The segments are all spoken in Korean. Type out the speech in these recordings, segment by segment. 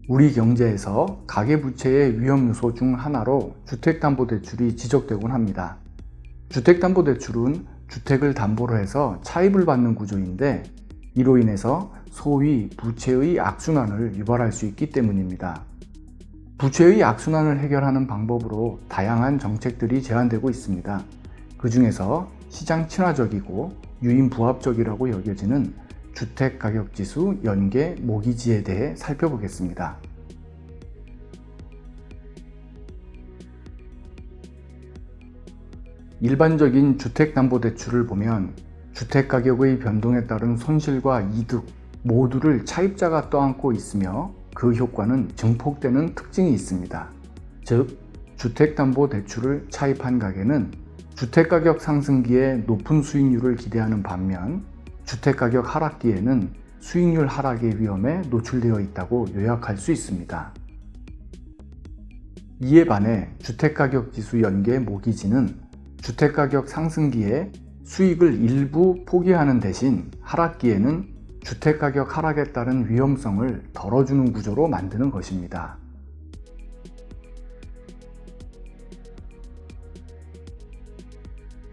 우리 경제에서 가계부채의 위험 요소 중 하나로 주택담보대출이 지적되곤 합니다. 주택담보대출은 주택을 담보로 해서 차입을 받는 구조인데 이로 인해서 소위 부채의 악순환을 유발할 수 있기 때문입니다. 부채의 악순환을 해결하는 방법으로 다양한 정책들이 제안되고 있습니다. 그 중에서 시장 친화적이고 유인 부합적이라고 여겨지는 주택가격지수 연계 모기지에 대해 살펴보겠습니다. 일반적인 주택담보대출을 보면 주택가격의 변동에 따른 손실과 이득 모두를 차입자가 떠안고 있으며 그 효과는 증폭되는 특징이 있습니다. 즉, 주택담보대출을 차입한 가게는 주택가격 상승기에 높은 수익률을 기대하는 반면 주택가격 하락기에는 수익률 하락의 위험에 노출되어 있다고 요약할 수 있습니다. 이에 반해 주택가격지수 연계 모기지는 주택가격 상승기에 수익을 일부 포기하는 대신 하락기에는 주택가격 하락에 따른 위험성을 덜어주는 구조로 만드는 것입니다.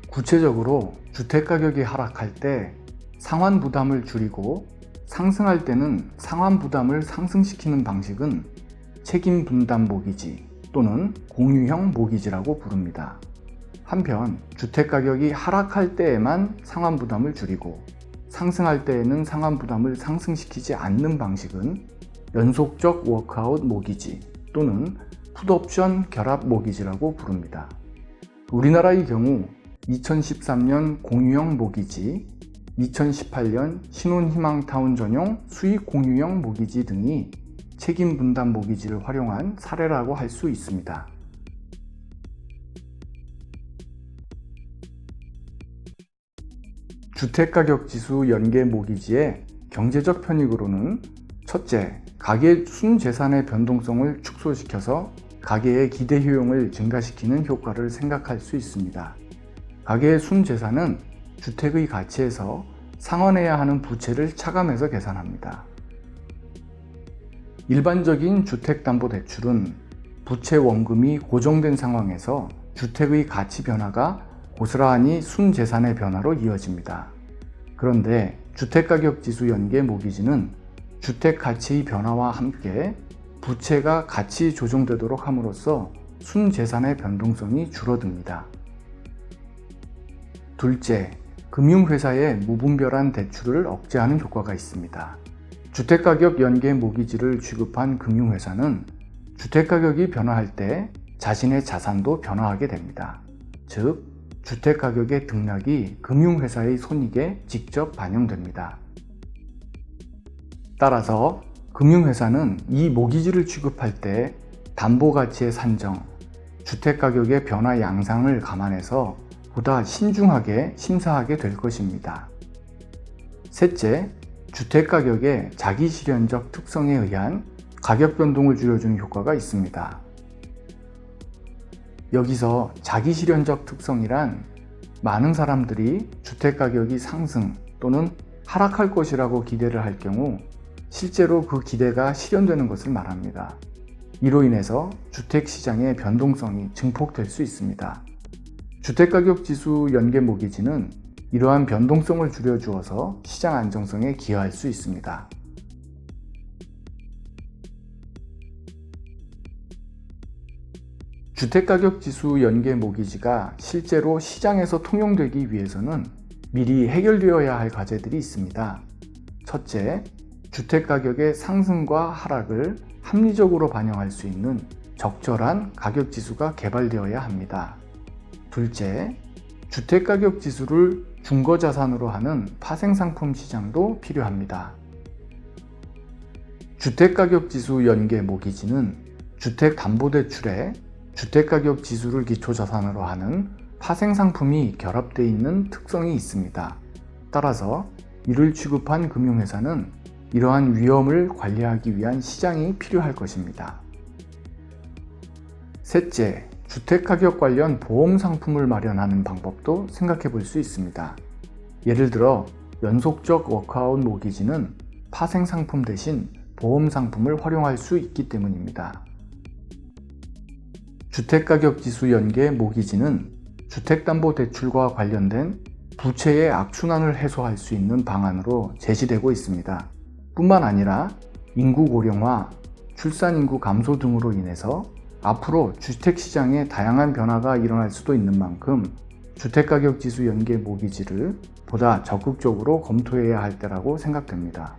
구체적으로 주택가격이 하락할 때 상환 부담을 줄이고 상승할 때는 상환 부담을 상승시키는 방식은 책임 분담 모기지 또는 공유형 모기지라고 부릅니다. 한편 주택가격이 하락할 때에만 상환 부담을 줄이고 상승할 때에는 상환 부담을 상승시키지 않는 방식은 연속적 워크아웃 모기지 또는 풋옵션 결합 모기지라고 부릅니다. 우리나라의 경우 2013년 공유형 모기지, 2018년 신혼희망타운 전용 수익 공유형 모기지 등이 책임 분담 모기지를 활용한 사례라고 할 수 있습니다. 주택가격지수 연계 모기지의 경제적 편익으로는 첫째, 가계 순재산의 변동성을 축소시켜서 가계의 기대 효용을 증가시키는 효과를 생각할 수 있습니다. 가계의 순재산은 주택의 가치에서 상환해야 하는 부채를 차감해서 계산합니다. 일반적인 주택담보대출은 부채 원금이 고정된 상황에서 주택의 가치 변화가 고스란히 순재산의 변화로 이어집니다. 그런데 주택가격지수 연계 모기지는 주택 가치의 변화와 함께 부채가 가치 조정되도록 함으로써 순재산의 변동성이 줄어듭니다. 둘째, 금융회사의 무분별한 대출을 억제하는 효과가 있습니다. 주택가격 연계 모기지를 취급한 금융회사는 주택가격이 변화할 때 자신의 자산도 변화하게 됩니다. 즉, 주택가격의 등락이 금융회사의 손익에 직접 반영됩니다. 따라서 금융회사는 이 모기지를 취급할 때 담보가치의 산정, 주택가격의 변화 양상을 감안해서 보다 신중하게 심사하게 될 것입니다. 셋째, 주택가격의 자기실현적 특성에 의한 가격 변동을 줄여주는 효과가 있습니다. 여기서 자기실현적 특성이란 많은 사람들이 주택가격이 상승 또는 하락할 것이라고 기대를 할 경우 실제로 그 기대가 실현되는 것을 말합니다. 이로 인해서 주택시장의 변동성이 증폭될 수 있습니다. 주택가격지수 연계 모기지는 이러한 변동성을 줄여주어서 시장 안정성에 기여할 수 있습니다. 주택가격지수 연계 모기지가 실제로 시장에서 통용되기 위해서는 미리 해결되어야 할 과제들이 있습니다. 첫째, 주택가격의 상승과 하락을 합리적으로 반영할 수 있는 적절한 가격지수가 개발되어야 합니다. 둘째, 주택가격지수를 중거자산으로 하는 파생상품 시장도 필요합니다. 주택가격지수 연계 모기지는 주택담보대출에 주택가격지수를 기초자산으로 하는 파생상품이 결합되어 있는 특성이 있습니다. 따라서 이를 취급한 금융회사는 이러한 위험을 관리하기 위한 시장이 필요할 것입니다. 셋째, 주택가격 관련 보험 상품을 마련하는 방법도 생각해 볼 수 있습니다. 예를 들어 연속적 워크아웃 모기지는 파생 상품 대신 보험 상품을 활용할 수 있기 때문입니다. 주택가격지수 연계 모기지는 주택담보대출과 관련된 부채의 악순환을 해소할 수 있는 방안으로 제시되고 있습니다. 뿐만 아니라 인구 고령화, 출산인구 감소 등으로 인해서 앞으로 주택시장에 다양한 변화가 일어날 수도 있는 만큼 주택가격지수 연계 모기지를 보다 적극적으로 검토해야 할 때라고 생각됩니다.